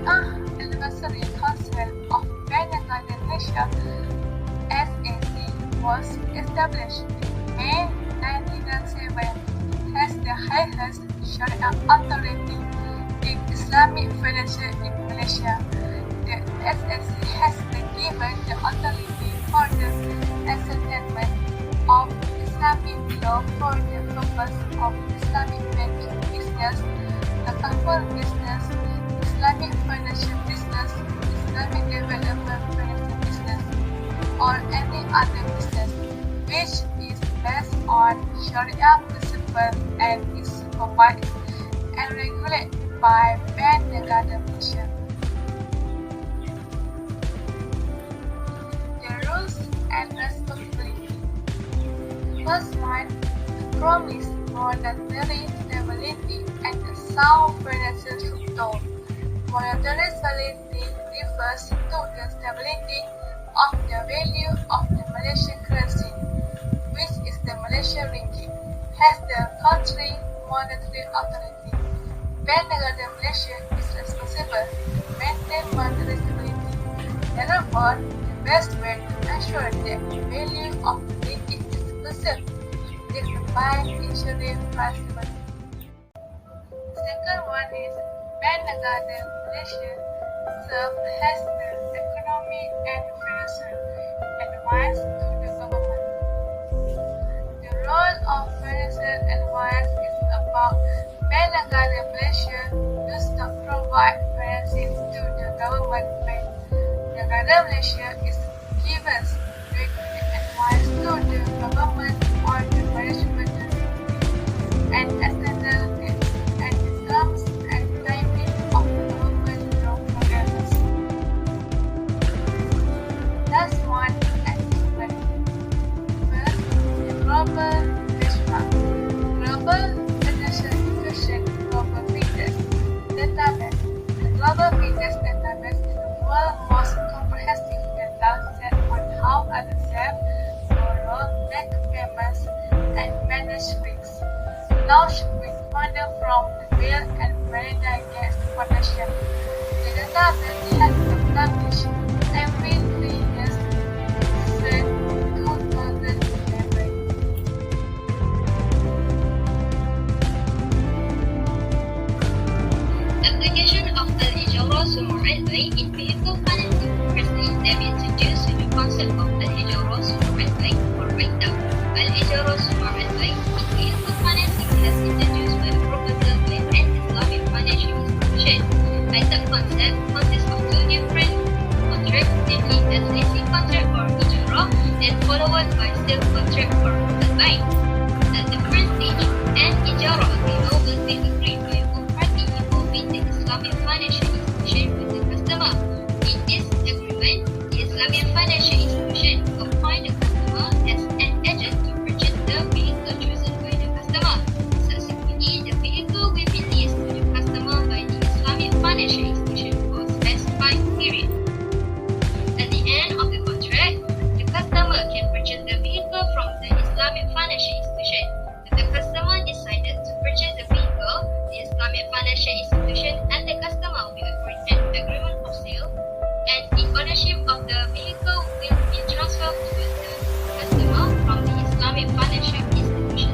Shariah Anniversary Council of Negara Malaysia (SAC) was established in May 1997 as the highest Shariah authority in Islamic financial in Malaysia. The SAC has been given the authority for the establishment of Islamic law for the purpose of Islamic banking business, account business, Islamic financial business, Islamic development financial business, or any other business which is based on Shariah principles and is supervised and regulated by Bank Negara Malaysia. The rules and responsibility. First one, to promise monetary stability and a sound financial structure. Monetary stability refers to the stability of the value of the Malaysian currency, which is the Malaysian ringgit, as the country monetary authority. Bank Negara Malaysia is responsible to maintain monetary stability. Therefore, the best way to ensure that the value of the ringgit is preserved is by ensuring price stability. Second one is Bank Negara Malaysia serves as the economic and financial advice to the government. The role of financial advice is about Bank Negara Malaysia does not provide financing to the government bank. Negara Malaysia is given regular advice to the government on the management and external debt and the terms and timing of the government loan programs. Last one, achievement. First, the global benchmark. Global financial institution global figures database. The global figures database is the world's most comprehensive data set on how others save, borrow, make payments, and manage risks. Launched with funding from the Bill and Melinda Gates Foundation. The database has been published every 3 years since 2011. Application of al-Ijarah thumma al-Bai in vehicle financing. Firstly, let me introduce you the concept of al-Ijarah thumma al-Bai or write-down. Al-Ijarah thumma al-Bai in vehicle financing has introduced by the proposal by an Islamic financial institution. The concept consists of two different contracts, namely SAC contract or Ijarah, then followed by sale contract or al-Bai. At the first stage, an Ijarah agreement will be agreed by both parties involving the Islamic financial institution with the customer. In this agreement, the Islamic financial institution appoints the customer as an agent to purchase the vehicle chosen by the customer. Subsequently, the vehicle will be leased to the customer by the Islamic financial institution for a specified period. At the end of the contract, the customer can purchase the vehicle from the Islamic financial institution. If the customer decided to purchase the vehicle, the Islamic financial institution and the customer will agree an agreement of sale, and the ownership of the vehicle will be transferred to the customer from the Islamic financial institution.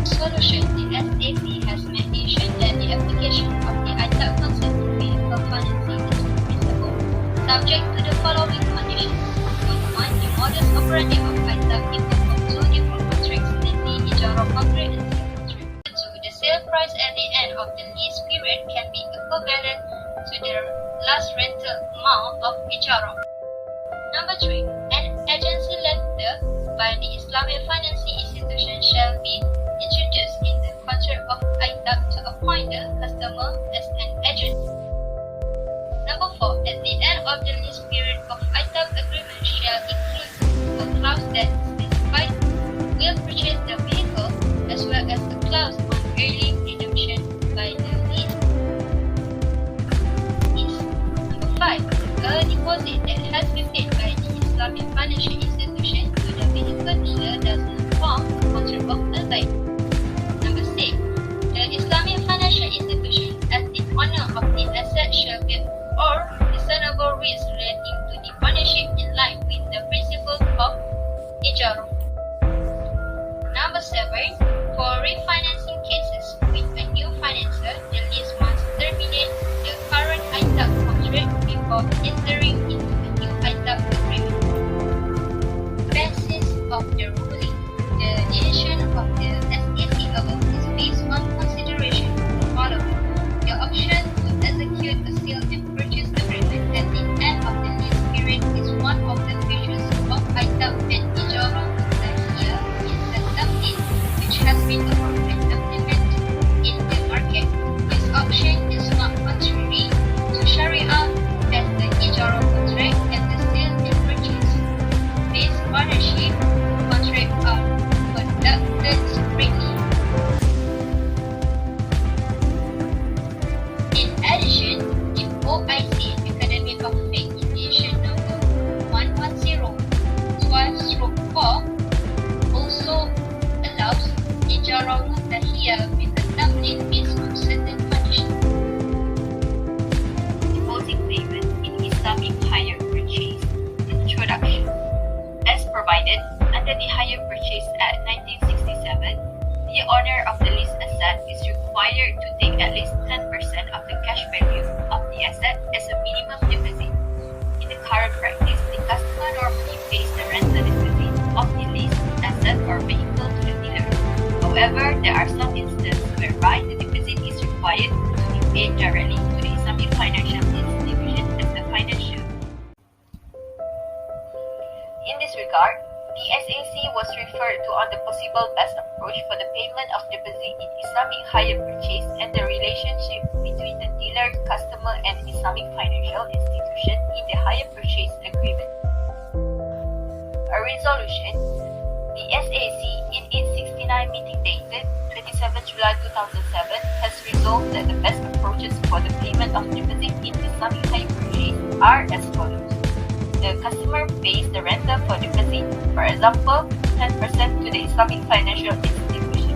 Solution. The SAC has mentioned that the application of the ITAB concept to vehicle financing is feasible, subject to the following conditions. Number 1. The modus operandi of ITAB differs from two different contracts, namely Ijarah contract and sale contract. 2. The sale price at the end of the lease period can be equivalent to the last rental amount of Ijarah. Number 3. An agency letter by the Islamic financing institution shall be introduced in the contract of ITAB to appoint the customer as an agent. Number 4. At the end of the lease period of ITAB agreement shall include a clause that specifies will purchase the vehicle as well as a clause on early redemption by the lease. Number 5. A deposit that has been paid by the Islamic financial institution required to take at least 10% of the cash value of the asset as a minimum deposit. In the current practice, the customer normally pays the rental deposit of the leased asset or vehicle to the dealer. However, there are some instances whereby the deposit is required to be paid directly to the Islamic financial institution as the financier. In this regard, the SAC was referred to on the possible best approach for the payment of deposit in Islamic hire purchase and the relationship between the dealer, customer, and Islamic financial institution in the hire purchase agreement. A resolution, the SAC in its 69 meeting dated 27 July 2007 has resolved that the best approaches for the payment of deposit in Islamic hire purchase are as follows. The customer pays the rental for deposit, for example, 10% to the Islamic financial institution.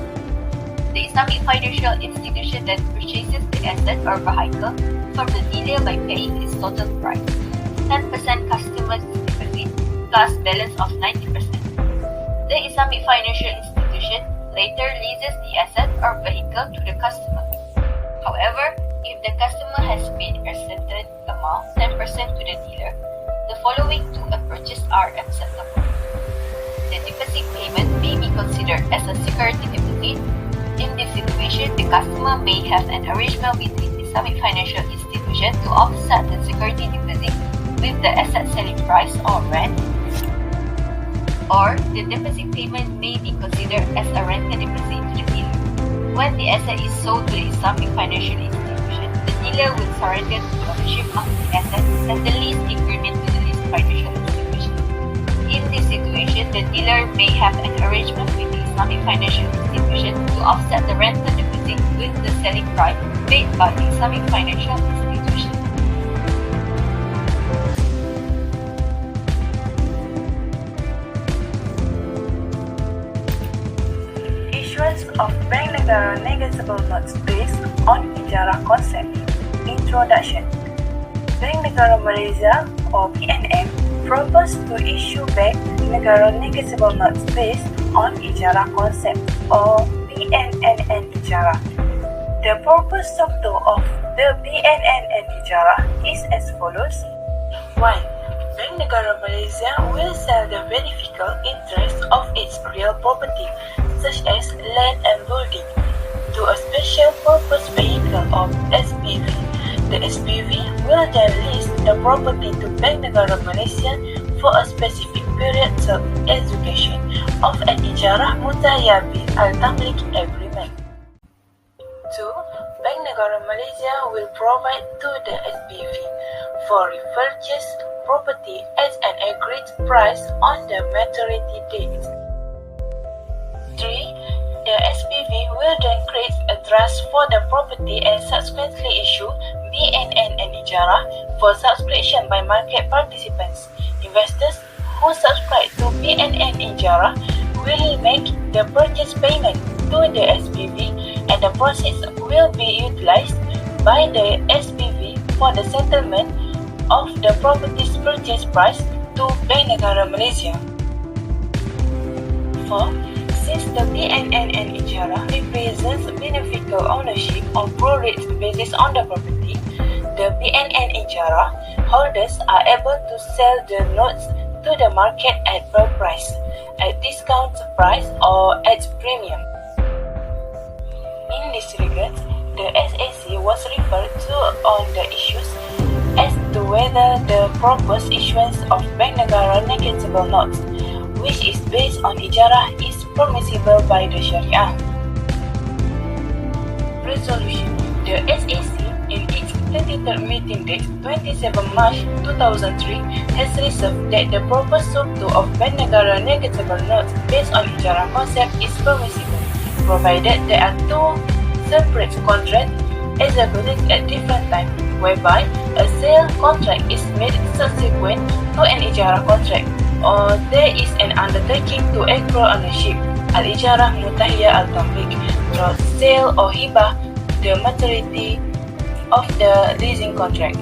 The Islamic financial institution then purchases the asset or vehicle from the dealer by paying its total price, 10% customer's deposit plus balance of 90%. The Islamic financial institution later leases the asset or vehicle to the customer. However, if the customer has paid a certain amount, 10% to the dealer, the following two approaches are acceptable. The deposit payment may be considered as a security deposit. In this situation, the customer may have an arrangement between the Islamic financial institution to offset the security deposit with the asset selling price or rent. Or, the deposit payment may be considered as a rental deposit to the dealer. When the asset is sold to the Islamic financial institution, the dealer will surrender the ownership of the asset and the lease agreement to the leased financial institution. In this situation, the dealer may have an arrangement with the Islamic financial institution to offset the rental deposit with the selling price paid by the Islamic financial institution. Issuance of Bank Negara Negotiable Notes based on Ijarah concept. Introduction. Bank Negara Malaysia or BNM proposed to issue Bank Negara Negotiable Notes based on Ijarah concept or BNN Ijarah. The purpose of the BNN Ijarah is as follows. 1. Bank Negara Malaysia will sell the beneficial interest of its real property, such as land and building, to a special purpose vehicle or SPV. The SPV will then lease the property to Bank Negara Malaysia for a specific period till execution of an Ijarah Mutahiyah bil al-Tamlik agreement. 2. Bank Negara Malaysia will provide to the SPV for repurchased property at an agreed price on the maturity date. 3. The SPV will then create a trust for the property and subsequently issue BNN and Ijarah for subscription by market participants. Investors who subscribe to BNN Ijarah will make the purchase payment to the SPV and the proceeds will be utilized by the SPV for the settlement of the property's purchase price to Bank Negara Malaysia. 4. Since the BNN and Ijarah represents beneficial ownership on pro-rate basis on the property, the BNN Ijarah holders are able to sell the notes to the market at per price, at discount price or at premium. In this regard, the SAC was referred to on the issues as to whether the proposed issuance of Bank Negara Negotiable Notes, which is based on Ijarah, is permissible by the Shariah. Resolution. The SAC in its 33rd meeting date 27 March 2003 has resolved that the proposed subto of Bank Negara Negotiable Notes based on Ijarah concept is permissible, provided there are two separate contracts executed at different times, whereby a sale contract is made subsequent to an Ijarah contract, or there is an undertaking to acquire ownership, al-Ijarah Mutahiyah al-Tamlik, through sale or hibah, the maturity of the leasing contract.